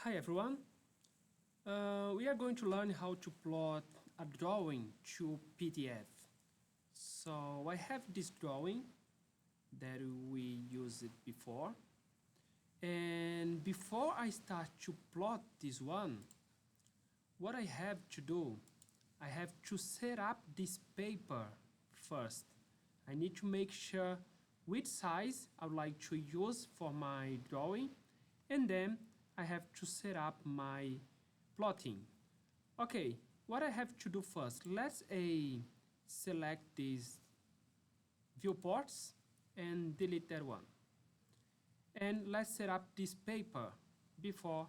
Hi everyone. We are going to learn how to plot a drawing to PDF. So I have this drawing that we used it before. And before I start to plot this one, what I have to do, I have to set up this paper first. I need to make sure which size I would like to use for my drawing, and then I have to set up my plotting. Okay, what I have to do first, let's select these viewports and delete that one. And let's set up this paper before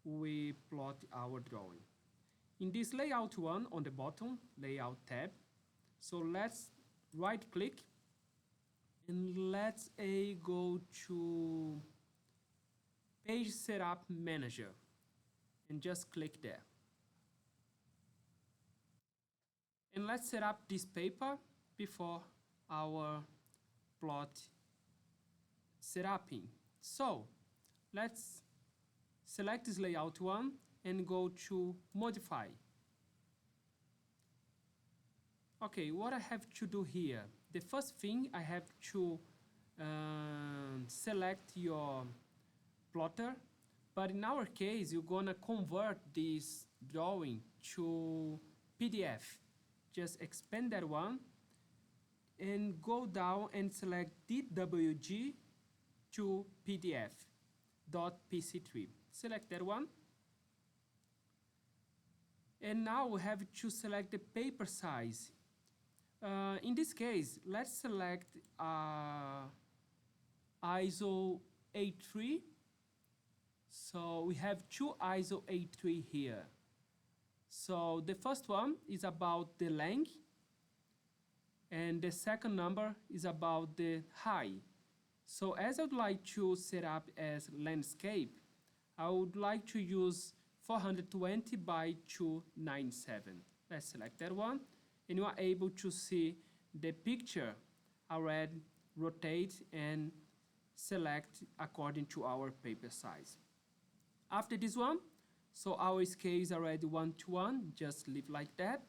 we plot our drawing. In this layout one on the bottom, layout tab, so let's right click and let's go to page setup manager and just click there. And let's set up this paper before our plot setuping. So let's select this layout one and go to modify. Okay, what I have to do here, the first thing I have to select your plotter, but in our case you're gonna convert this drawing to PDF. Just expand that one and go down and select DWG to PDF .pc3. Select that one. And now we have to select the paper size. In this case, let's select ISO 83. So we have two ISO 83 here. So the first one is about the length, and the second number is about the height. So as I would like to set up as landscape, I would like to use 420 by 297. Let's select that one, and you are able to see the picture already rotate and select according to our paper size. After this one, so our scale is already 1:1, just leave like that.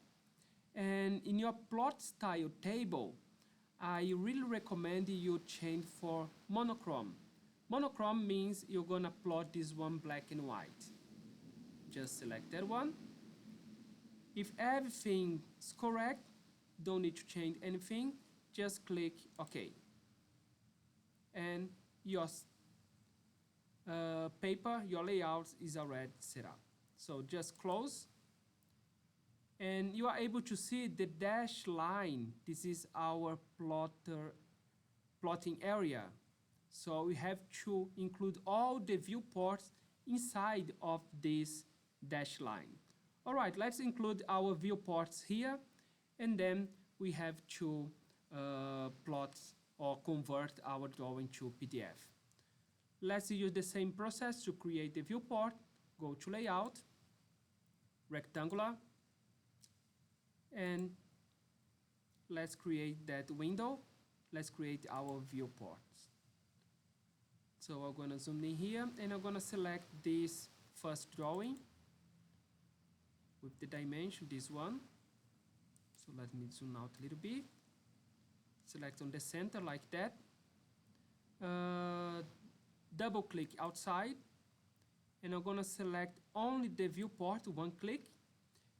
And in your plot style table, I really recommend you change for monochrome. Monochrome means you're gonna plot this one black and white. Just select that one. If everything is correct, don't need to change anything, just click OK. And your paper, your layout is already set up. So just close. And you are able to see the dashed line. This is our plotting area. So we have to include all the viewports inside of this dashed line. All right, let's include our viewports here, and then we have to plot or convert our drawing to PDF. Let's use the same process to create the viewport. Go to Layout, Rectangular, and let's create that window. Let's create our viewports. So I'm gonna zoom in here, and I'm gonna select this first drawing with the dimension, this one. So let me zoom out a little bit. Select on the center like that. Double click outside, and I'm gonna select only the viewport, one click,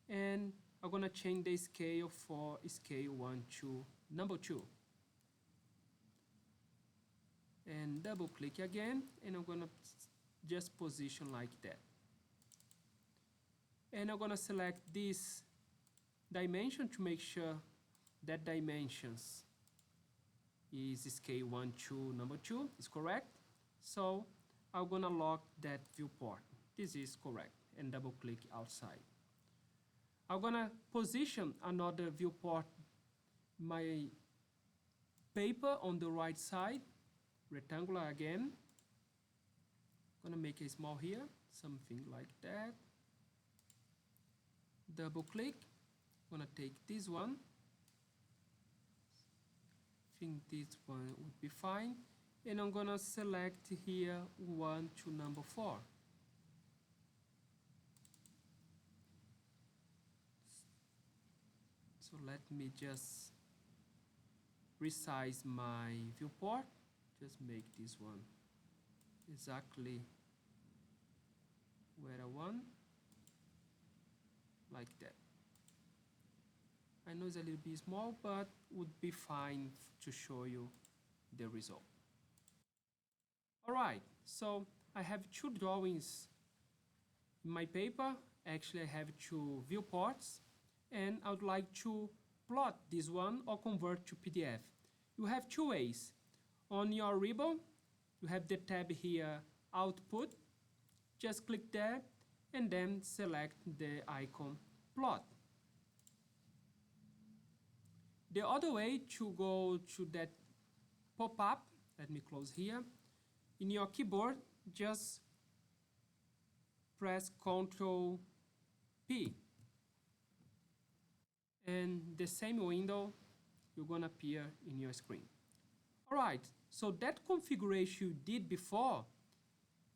and I'm gonna change the scale for scale 1 to number 2. And double click again, and I'm gonna just position like that. And I'm gonna select this dimension to make sure that dimensions is scale 1 to number 2 is correct. So I'm gonna lock that viewport. This is correct, and double click outside. I'm gonna position another viewport, my paper on the right side, rectangular again. Gonna make it small here, something like that. Double click. Gonna take this one. Think this one would be fine. And I'm gonna select here 1 to number 4. So let me just resize my viewport. Just make this one exactly where I want, like that. I know it's a little bit small, but would be fine to show you the result. All right, so I have two drawings in my paper. Actually, I have two viewports, and I would like to plot this one or convert to PDF. You have two ways. On your ribbon, you have the tab here, Output. Just click there and then select the icon Plot. The other way to go to that pop-up, let me close here. In your keyboard, just press Ctrl P, and the same window you're gonna appear in your screen. All right, so that configuration you did before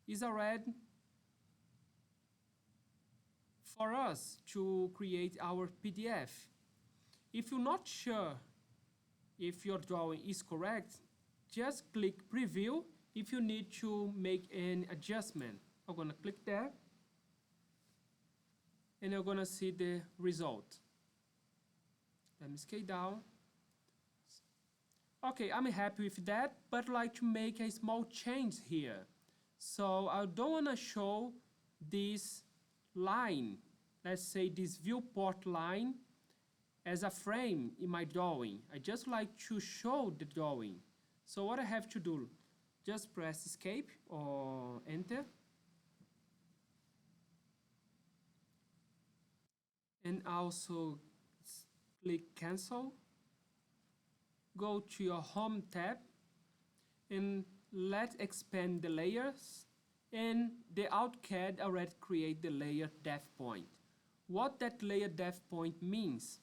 is already for us to create our PDF. If you're not sure if your drawing is correct, just click Preview if you need to make an adjustment. I'm gonna click there, and you're gonna see the result. Let me scale down. Okay, I'm happy with that, but I'd like to make a small change here. So I don't wanna show this line, let's say this viewport line, as a frame in my drawing. I just like to show the drawing. So what I have to do, just press Escape or Enter. And also click Cancel. Go to your Home tab and let's expand the layers. And the AutoCAD already create the layer depth point. What that layer depth point means.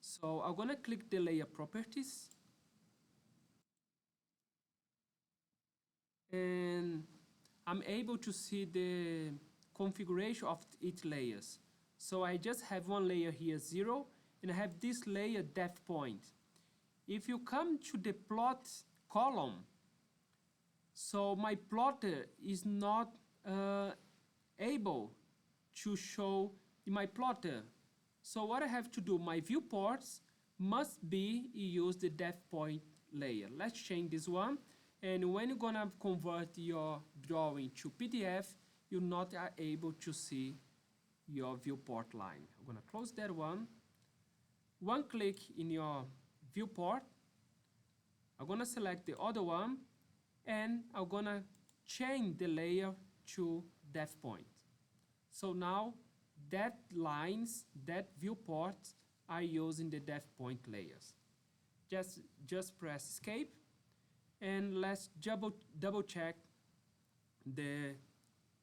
So I'm gonna click the layer properties. And I'm able to see the configuration of each layers. So I just have one layer here, 0, and I have this layer depth point. If you come to the plot column, so my plotter is not able to show in my plotter. So what I have to do, my viewports must be use the depth point layer. Let's change this one. And when you're gonna convert your drawing to PDF, you're not able to see your viewport line. I'm gonna close that one. One click in your viewport. I'm gonna select the other one, and I'm gonna change the layer to depth point. So now that lines, that viewports are using the depth point layers. Just press Escape, and let's double check the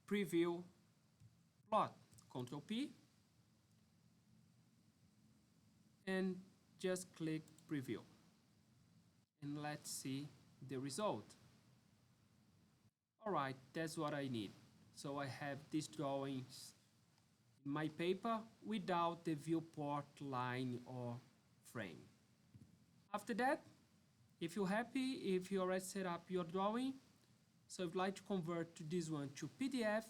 preview plot. Ctrl P, and just click Preview. And let's see the result. All right, that's what I need. So I have these drawings in my paper without the viewport line or frame. After that, if you're happy, if you already set up your drawing, so if you'd like to convert to this one to PDF,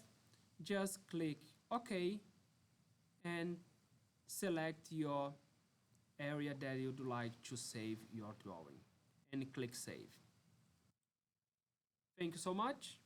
just click OK and select your area that you'd like to save your drawing and click Save. Thank you so much.